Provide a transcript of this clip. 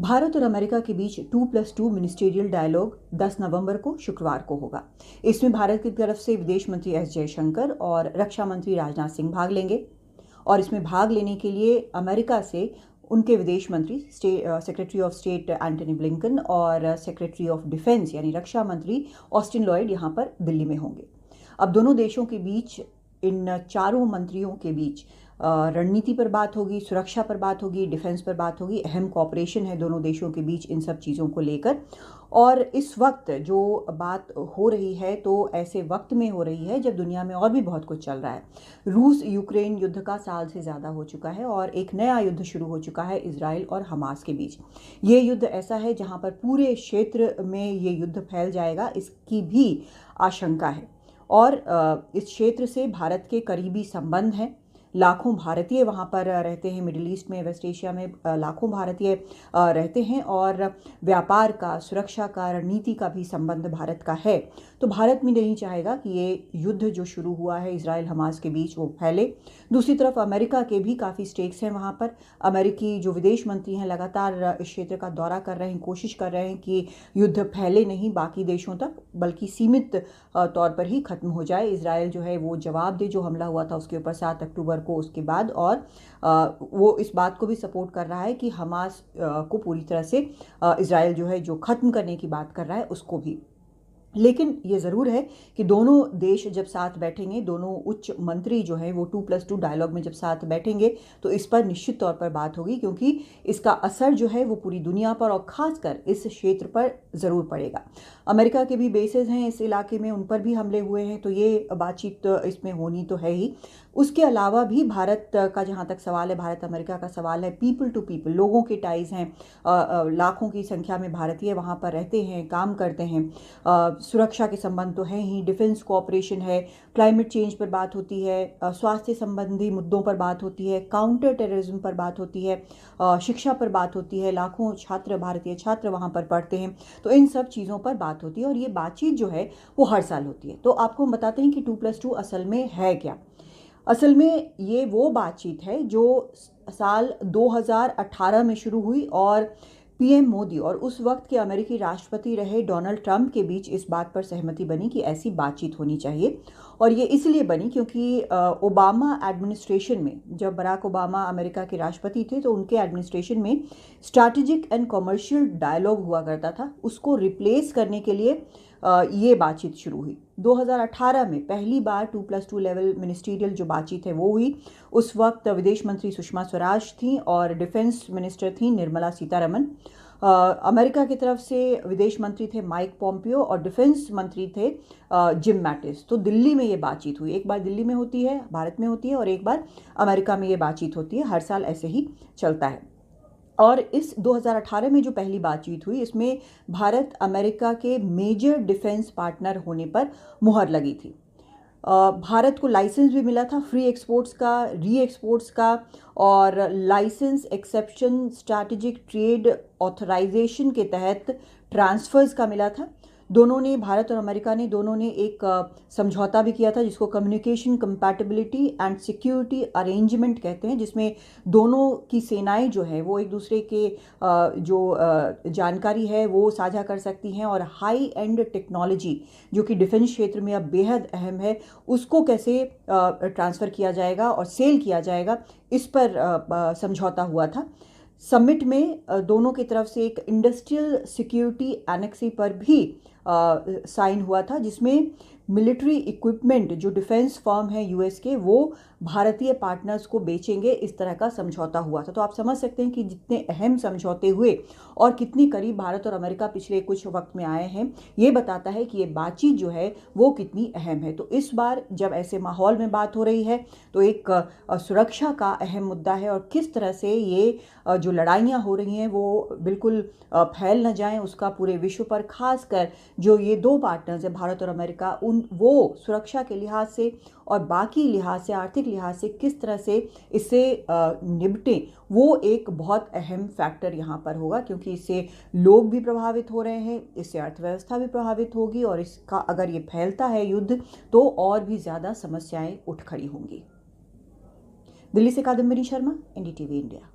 भारत और अमेरिका के बीच 2+2 ministerial dialogue 10 नवंबर को शुक्रवार को होगा। इसमें भारत की तरफ से विदेश मंत्री एस जयशंकर और रक्षा मंत्री राजनाथ सिंह भाग लेंगे। और इसमें भाग लेने के लिए अमेरिका से उनके विदेश मंत्री secretary of state Antony Blinken और सेक्रेटरी ऑफ डिफेंस यानी रक्षा मंत्री ऑस्टिन लॉयड यहाँ पर दिल्ली में होंगे। अब दोनों देशों के बीच, इन चारों मंत्रियों के बीच रणनीति पर बात होगी, सुरक्षा पर बात होगी, डिफेंस पर बात होगी। अहम कॉपरेशन है दोनों देशों के बीच इन सब चीज़ों को लेकर। और इस वक्त जो बात हो रही है तो ऐसे वक्त में हो रही है जब दुनिया में और भी बहुत कुछ चल रहा है। रूस यूक्रेन युद्ध का साल से ज़्यादा हो चुका है और एक नया युद्ध शुरू हो चुका है इजराइल और हमास के बीच। ये युद्ध ऐसा है जहाँ पर पूरे क्षेत्र में ये युद्ध फैल जाएगा, इसकी भी आशंका है। और इस क्षेत्र से भारत के करीबी संबंध हैं। लाखों भारतीय वहाँ पर रहते हैं, मिडिल ईस्ट में, वेस्ट एशिया में लाखों भारतीय रहते हैं और व्यापार का, सुरक्षा का, रणनीति का भी संबंध भारत का है। तो भारत भी नहीं चाहेगा कि ये युद्ध जो शुरू हुआ है इजराइल हमास के बीच वो फैले। दूसरी तरफ अमेरिका के भी काफ़ी स्टेक्स हैं वहाँ पर। अमेरिकी जो विदेश मंत्री हैं लगातार इस क्षेत्र का दौरा कर रहे हैं, कोशिश कर रहे हैं कि युद्ध फैले नहीं बाकी देशों तक, बल्कि सीमित तौर पर ही खत्म हो जाए। इजराइल जो है वो जवाब दे जो हमला हुआ था उसके ऊपर 7 अक्टूबर को, उसके बाद। और वो इस बात को भी सपोर्ट कर रहा है कि हमास को पूरी तरह से इजराइल जो है जो ख़त्म करने की बात कर रहा है उसको भी। लेकिन ये ज़रूर है कि दोनों देश जब साथ बैठेंगे, दोनों उच्च मंत्री जो हैं वो 2+2 डायलॉग में जब साथ बैठेंगे तो इस पर निश्चित तौर पर बात होगी, क्योंकि इसका असर जो है वो पूरी दुनिया पर और ख़ासकर इस क्षेत्र पर ज़रूर पड़ेगा। अमेरिका के भी बेसेस हैं इस इलाके में, उन पर भी हमले हुए हैं, तो ये बातचीत इसमें होनी तो है ही। उसके अलावा भी भारत का जहाँ तक सवाल है, भारत अमेरिका का सवाल है, पीपल टू पीपल, लोगों के टाइज़ हैं। लाखों की संख्या में भारतीय वहाँ पर रहते हैं, काम करते हैं। सुरक्षा के संबंध तो हैं ही, डिफेंस कोऑपरेशन है, क्लाइमेट चेंज पर बात होती है, स्वास्थ्य संबंधी मुद्दों पर बात होती है, काउंटर टेररिज्म पर बात होती है, शिक्षा पर बात होती है। लाखों छात्र, भारतीय छात्र वहाँ पर पढ़ते हैं, तो इन सब चीज़ों पर बात होती है। और ये बातचीत जो है वो हर साल होती है। तो आपको हम बताते हैं कि 2+2 असल में है क्या। असल में ये वो बातचीत है जो साल 2018 में शुरू हुई और पीएम मोदी और उस वक्त के अमेरिकी राष्ट्रपति रहे डोनाल्ड ट्रंप के बीच इस बात पर सहमति बनी कि ऐसी बातचीत होनी चाहिए। और ये इसलिए बनी क्योंकि ओबामा एडमिनिस्ट्रेशन में, जब बराक ओबामा अमेरिका के राष्ट्रपति थे तो उनके एडमिनिस्ट्रेशन में स्ट्रैटेजिक एंड कमर्शियल डायलॉग हुआ करता था, उसको रिप्लेस करने के लिए ये बातचीत शुरू हुई। 2018 में पहली बार 2+2 लेवल मिनिस्ट्रियल जो बातचीत है वो हुई। उस वक्त विदेश मंत्री सुषमा स्वराज थी और डिफेंस मिनिस्टर थी निर्मला सीतारमन। अमेरिका की तरफ से विदेश मंत्री थे माइक पॉम्पियो और डिफेंस मंत्री थे जिम मैटिस। तो दिल्ली में ये बातचीत हुई। एक बार दिल्ली में होती है, भारत में होती है, और एक बार अमेरिका में ये बातचीत होती है। हर साल ऐसे ही चलता है। और इस 2018 में जो पहली बातचीत हुई इसमें भारत अमेरिका के मेजर डिफेंस पार्टनर होने पर मुहर लगी थी। भारत को लाइसेंस भी मिला था फ्री एक्सपोर्ट्स का, री एक्सपोर्ट्स का, और licence exception strategic trade authorisation के तहत ट्रांसफर्स का मिला था। दोनों ने, भारत और अमेरिका ने, दोनों ने एक समझौता भी किया था जिसको communication compatibility and security arrangement कहते हैं, जिसमें दोनों की सेनाएं जो है वो एक दूसरे के जानकारी है वो साझा कर सकती हैं, और हाई एंड टेक्नोलॉजी जो कि डिफेंस क्षेत्र में अब बेहद अहम है उसको कैसे ट्रांसफ़र किया जाएगा और सेल किया जाएगा, इस पर समझौता हुआ था। समिट में दोनों की तरफ से एक इंडस्ट्रियल सिक्योरिटी एनेक्सी पर भी साइन हुआ था, जिसमें मिलिट्री इक्विपमेंट जो डिफेंस फर्म है यूएस के वो भारतीय पार्टनर्स को बेचेंगे, इस तरह का समझौता हुआ था। तो आप समझ सकते हैं कि जितने अहम समझौते हुए और कितनी करीब भारत और अमेरिका पिछले कुछ वक्त में आए हैं, ये बताता है कि ये बातचीत जो है वो कितनी अहम है। तो इस बार जब ऐसे माहौल में बात हो रही है तो एक सुरक्षा का अहम मुद्दा है, और किस तरह से ये जो लड़ाइयाँ हो रही हैं वो बिल्कुल फैल न जाएं, उसका पूरे विश्व पर, खासकर जो ये दो पार्टनर्स हैं भारत और अमेरिका, वो सुरक्षा के लिहाज से और बाकी लिहाज से, आर्थिक लिहाज से किस तरह से इससे निपटें, वो एक बहुत अहम फैक्टर यहाँ पर होगा। क्योंकि इससे लोग भी प्रभावित हो रहे हैं, इससे अर्थव्यवस्था भी प्रभावित होगी, और इसका अगर ये फैलता है युद्ध तो और भी ज़्यादा समस्याएं उठ खड़ी होंगी। दिल्ली से कादम्बरी शर्मा, एनडीटीवी इंडिया।